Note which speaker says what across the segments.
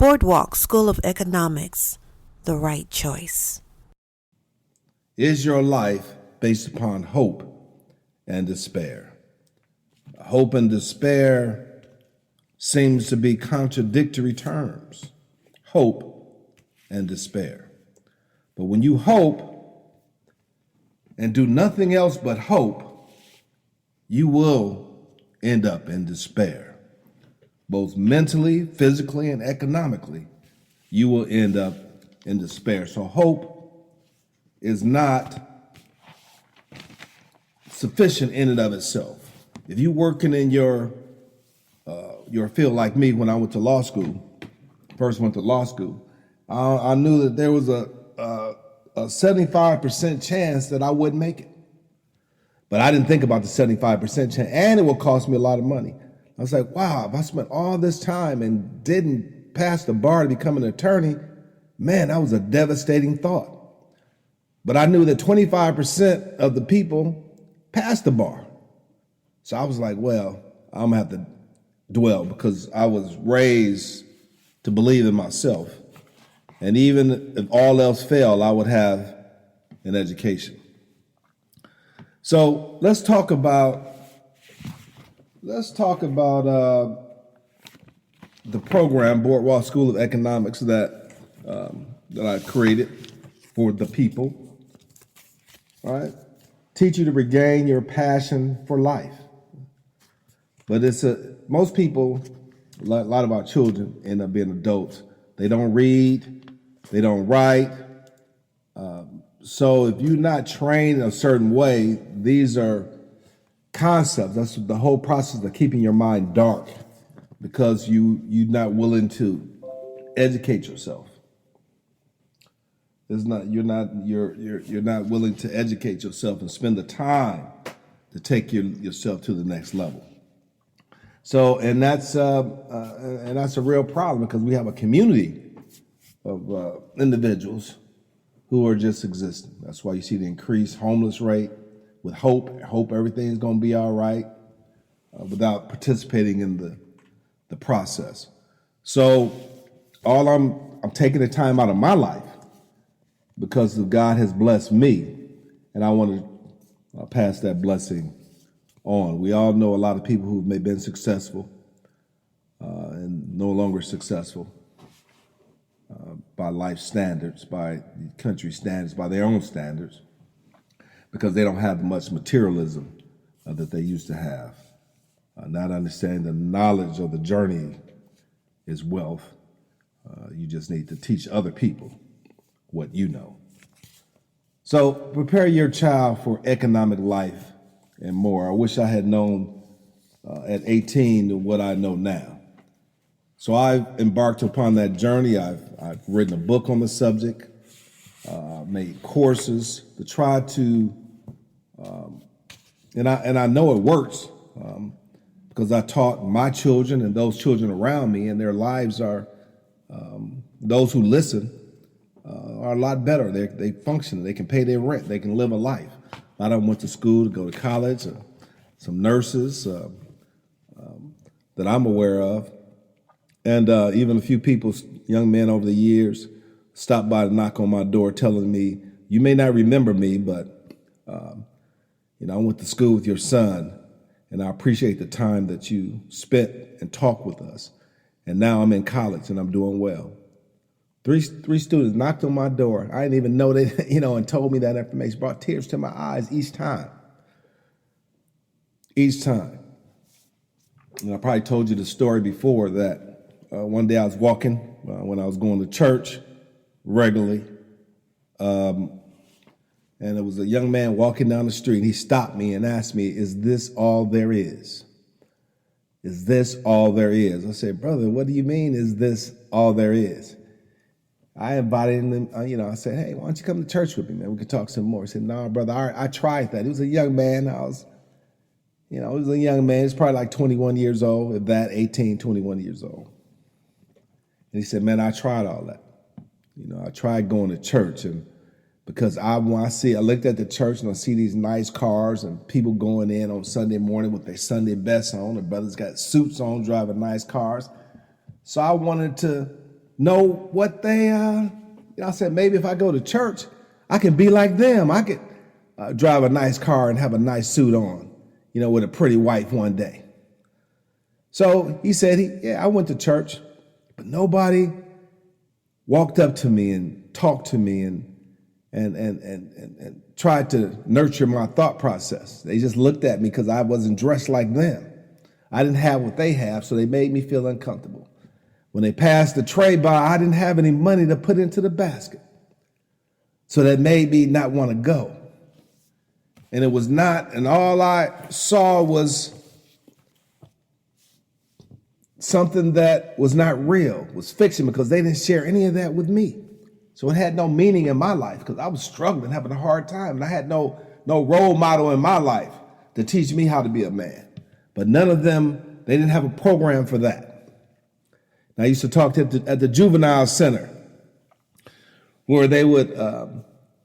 Speaker 1: Boardwalk School of Economics, the right choice.
Speaker 2: Is your life based upon hope and despair? Hope and despair seems to be contradictory terms. Hope and despair. But when you hope and do nothing else but hope, you will end up in despair. Both mentally, physically, and economically, you will end up in despair. So hope is not sufficient in and of itself. If you're working in your field like me, when I went to law school, first went to law school, I knew that there was a 75% chance that I wouldn't make it. But I didn't think about the 75% chance, and it would cost me a lot of money. I was like, wow, if I spent all this time and didn't pass the bar to become an attorney, man, that was a devastating thought. But I knew that 25% of the people passed the bar. So I was like, well, I'm gonna have to dwell, because I was raised to believe in myself. And even if all else failed, I would have an education. So let's talk about the program, Boardwalk School of Economics, that I created for the people. All right, teach you to regain your passion for life. But most people, a lot of our children end up being adults. They don't read, they don't write. So if you're not trained a certain way, these are concepts. That's the whole process of keeping your mind dark, because you're not willing to educate yourself. You're not willing to educate yourself and spend the time to take yourself to the next level. So, and that's a real problem, because we have a community of individuals who are just existing. That's why you see the increased homeless rate, with hope everything's going to be all right, without participating in the process. So, I'm taking the time out of my life, because God has blessed me, and I want to pass that blessing on. We all know a lot of people who may have been successful and no longer successful by life standards, by country standards, by their own standards, because they don't have much materialism that they used to have. Not understanding the knowledge of the journey is wealth. You just need to teach other people what you know. So prepare your child for economic life and more. I wish I had known at 18 what I know now. So I've embarked upon that journey. I've written a book on the subject, made courses to try to, and I know it works, because I taught my children and those children around me, and their lives are, those who listen, are a lot better. They function. They can pay their rent. They can live a life. A lot of them went to school to go to college. Some nurses that I'm aware of, and even a few people, young men over the years, stopped by to knock on my door, telling me, "You may not remember me, but I went to school with your son, and I appreciate the time that you spent and talked with us. And now I'm in college and I'm doing well." Three students knocked on my door. I didn't even know they, and told me that information. Brought tears to my eyes each time. Each time. And I probably told you the story before that one day I was walking when I was going to church regularly. And it was a young man walking down the street. He stopped me and asked me, "Is this all there is? Is this all there is?" I said, "Brother, what do you mean, is this all there is?" I invited him, I said, "Hey, why don't you come to church with me, man? We could talk some more." He said, "No, brother, I tried that." He was a young man. He was a young man. He's probably like 21 years old, if that, 18, 21 years old. And he said, "Man, I tried all that. I tried going to church, and because I looked at the church and I see these nice cars and people going in on Sunday morning with their Sunday best on. The brothers got suits on, driving nice cars. So I wanted to know what they, I said, maybe if I go to church, I can be like them. I could drive a nice car and have a nice suit on, with a pretty wife one day. So he said, I went to church, but nobody walked up to me and talked to me and tried to nurture my thought process. They just looked at me because I wasn't dressed like them. I didn't have what they have, so they made me feel uncomfortable. When they passed the tray by, I didn't have any money to put into the basket. So that made me not want to go. And it was not, and all I saw was something that was not real, was fiction, because they didn't share any of that with me. So it had no meaning in my life because I was struggling, having a hard time, and I had no role model in my life to teach me how to be a man. But none of them, they didn't have a program for that. And I used to talk at the juvenile center where they would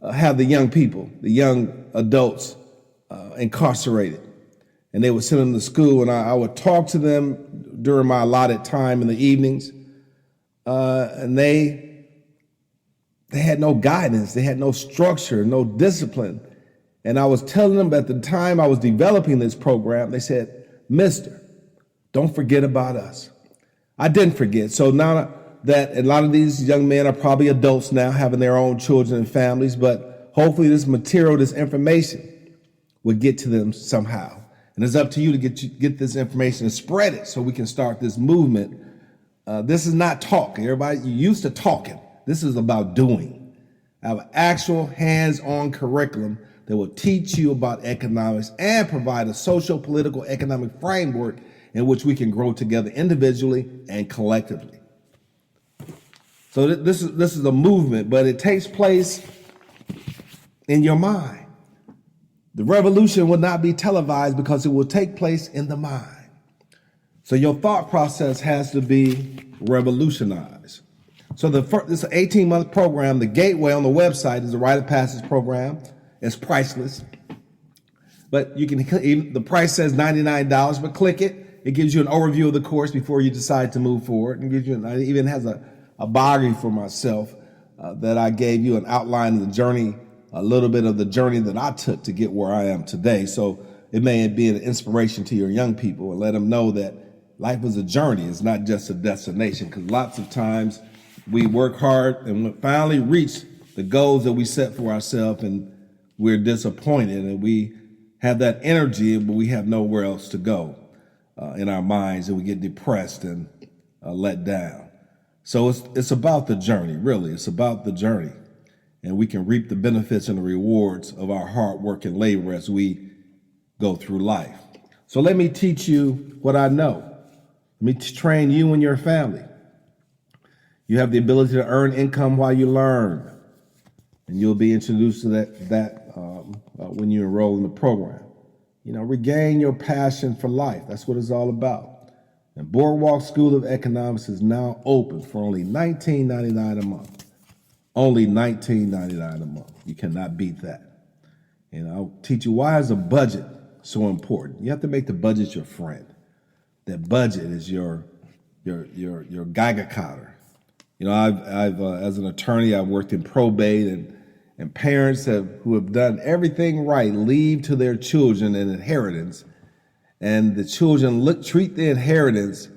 Speaker 2: have the young people, the young adults incarcerated. And they would send them to school, and I would talk to them during my allotted time in the evenings. And they had no guidance. They had no structure, no discipline. And I was telling them at the time I was developing this program, they said, "Mister, don't forget about us." I didn't forget. So now that a lot of these young men are probably adults now, having their own children and families, but hopefully this material, this information would get to them somehow. And it's up to you to get this information and spread it so we can start this movement. This is not talk. Everybody, you used to talking. This is about doing. I have an actual hands-on curriculum that will teach you about economics and provide a social, political, economic framework in which we can grow together individually and collectively. So this is a movement, but it takes place in your mind. The revolution will not be televised because it will take place in the mind. So your thought process has to be revolutionized. So this is an 18-month program. The gateway on the website is a rite of passage program. It's priceless. But you can, the price says $99, but click it. It gives you an overview of the course before you decide to move forward. It even has a biography for myself that I gave you an outline of the journey, a little bit of the journey that I took to get where I am today. So it may be an inspiration to your young people and let them know that life is a journey. It's not just a destination, because lots of times we work hard and we finally reach the goals that we set for ourselves and we're disappointed and we have that energy, but we have nowhere else to go in our minds, and we get depressed and let down. So it's about the journey, really. It's about the journey. And we can reap the benefits and the rewards of our hard work and labor as we go through life. So let me teach you what I know. Let me train you and your family. You have the ability to earn income while you learn. And you'll be introduced to that when you enroll in the program. Regain your passion for life. That's what it's all about. And Boardwalk School of Economics is now open for only $19.99 a month. Only $19.99 a month. You cannot beat that. And I'll teach you why is a budget so important. You have to make the budget your friend. That budget is your Geiger counter. I've as an attorney, I've worked in probate, and parents who have done everything right leave to their children an inheritance, and the children treat the inheritance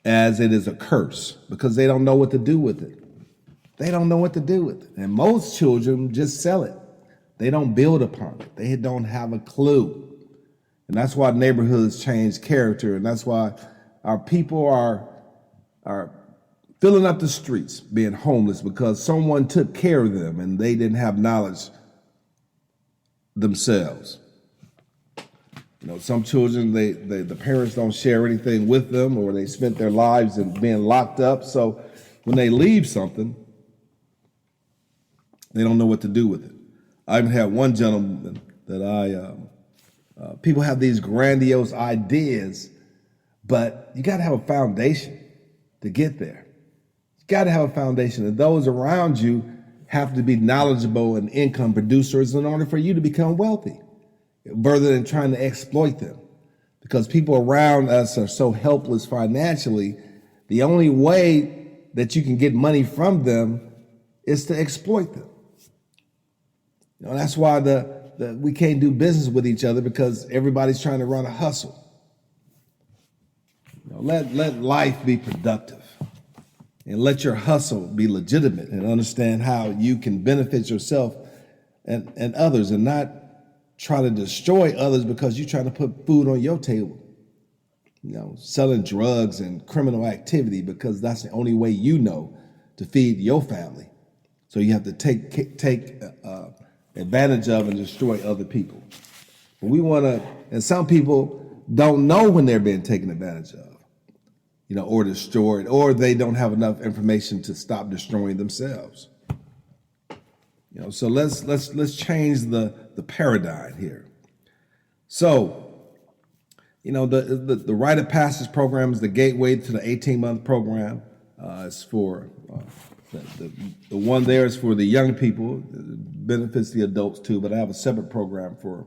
Speaker 2: as it is a curse because they don't know what to do with it. They don't know what to do with it. And most children just sell it. They don't build upon it. They don't have a clue. And that's why neighborhoods change character, and that's why our people are filling up the streets, being homeless, because someone took care of them and they didn't have knowledge themselves. Some children, the parents don't share anything with them, or they spent their lives in being locked up. So when they leave something, they don't know what to do with it. I even had one gentleman that people have these grandiose ideas, but you got to have a foundation to get there. Got to have a foundation, and those around you have to be knowledgeable and income producers in order for you to become wealthy, rather than trying to exploit them. Because people around us are so helpless financially, the only way that you can get money from them is to exploit them. That's why we can't do business with each other, because everybody's trying to run a hustle. Let life be productive, and let your hustle be legitimate, and understand how you can benefit yourself and others, and not try to destroy others because you're trying to put food on your table. Selling drugs and criminal activity because that's the only way you know to feed your family. So you have to take advantage of and destroy other people. But we want to, and some people don't know when they're being taken advantage of, or destroyed, or they don't have enough information to stop destroying themselves. So let's change the paradigm here. So, the Rite of Passage program is the gateway to the 18-month program. It's for the one there is for the young people. It benefits the adults too, but I have a separate program for.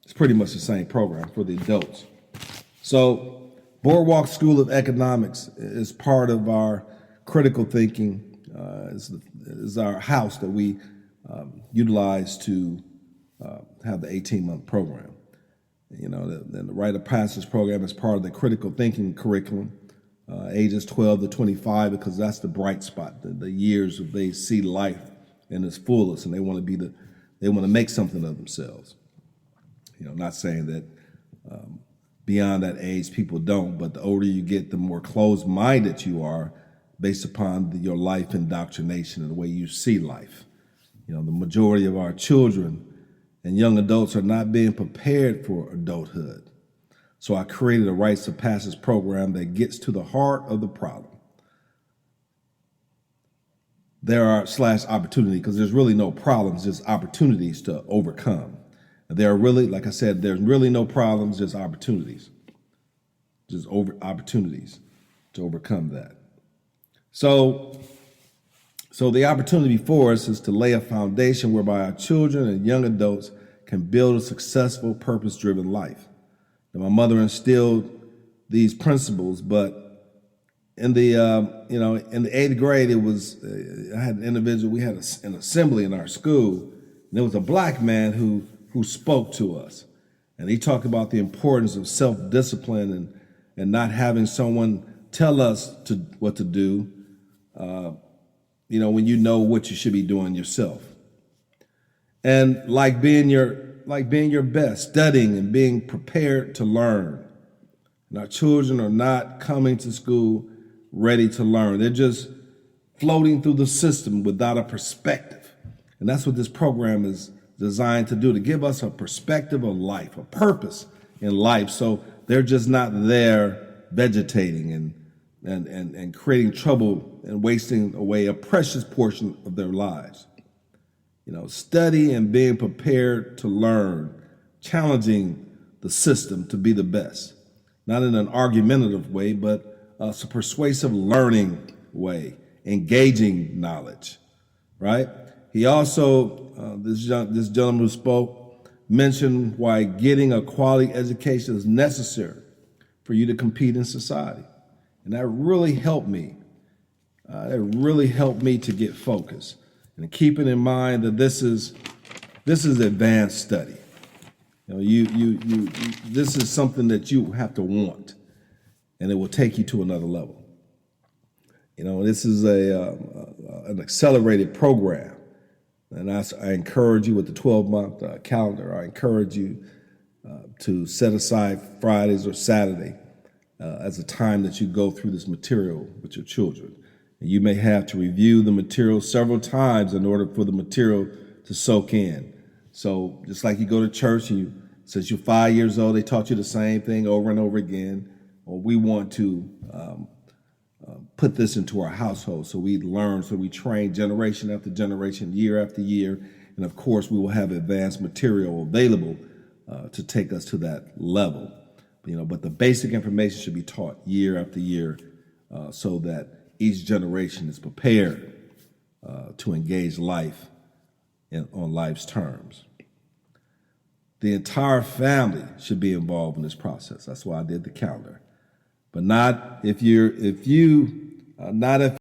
Speaker 2: It's pretty much the same program for the adults. So, Boardwalk School of Economics is part of our critical thinking. Is our house that we utilize to have the 18-month program. The Rite of Passage program is part of the critical thinking curriculum, ages 12 to 25, because that's the bright spot, the years of they see life in its fullest, and they want to make something of themselves. Not saying that beyond that age people don't, but the older you get, the more closed-minded you are based upon your life indoctrination and the way you see life. The majority of our children and young adults are not being prepared for adulthood. So I created a Rites of Passage program that gets to the heart of the problem. There are opportunity, because there's really no problems, just opportunities to overcome. There are really, like I said, there's really no problems, just opportunities. Opportunities to overcome that. So the opportunity before us is to lay a foundation whereby our children and young adults can build a successful, purpose-driven life. And my mother instilled these principles, but in the in the 8th grade, it was I had an individual. We had an assembly in our school, and there was a black man who spoke to us, and he talked about the importance of self-discipline and not having someone tell us what to do. When you know what you should be doing yourself. And like being your best, studying and being prepared to learn. And our children are not coming to school ready to learn. They're just floating through the system without a perspective. And that's what this program is designed to do, to give us a perspective of life, a purpose in life. So they're just not there vegetating and creating trouble and wasting away a precious portion of their lives. Study and being prepared to learn, challenging the system to be the best, not in an argumentative way, but a persuasive learning way, engaging knowledge, right? He also, this gentleman who spoke, mentioned why getting a quality education is necessary for you to compete in society. And that really helped me. It really helped me to get focused. And keeping in mind that this is advanced study. This is something that you have to want, and it will take you to another level. This is an accelerated program, and I encourage you with the 12-month calendar. I encourage you to set aside Fridays or Saturday as a time that you go through this material with your children. And you may have to review the material several times in order for the material to soak in. So just like you go to church, and since you're 5 years old, they taught you the same thing over and over again. Or we want to put this into our household, so we learn, so we train generation after generation, year after year. And of course, we will have advanced material available to take us to that level. But the basic information should be taught year after year so that each generation is prepared to engage life on life's terms. The entire family should be involved in this process. That's why I did the calendar. But not if you not if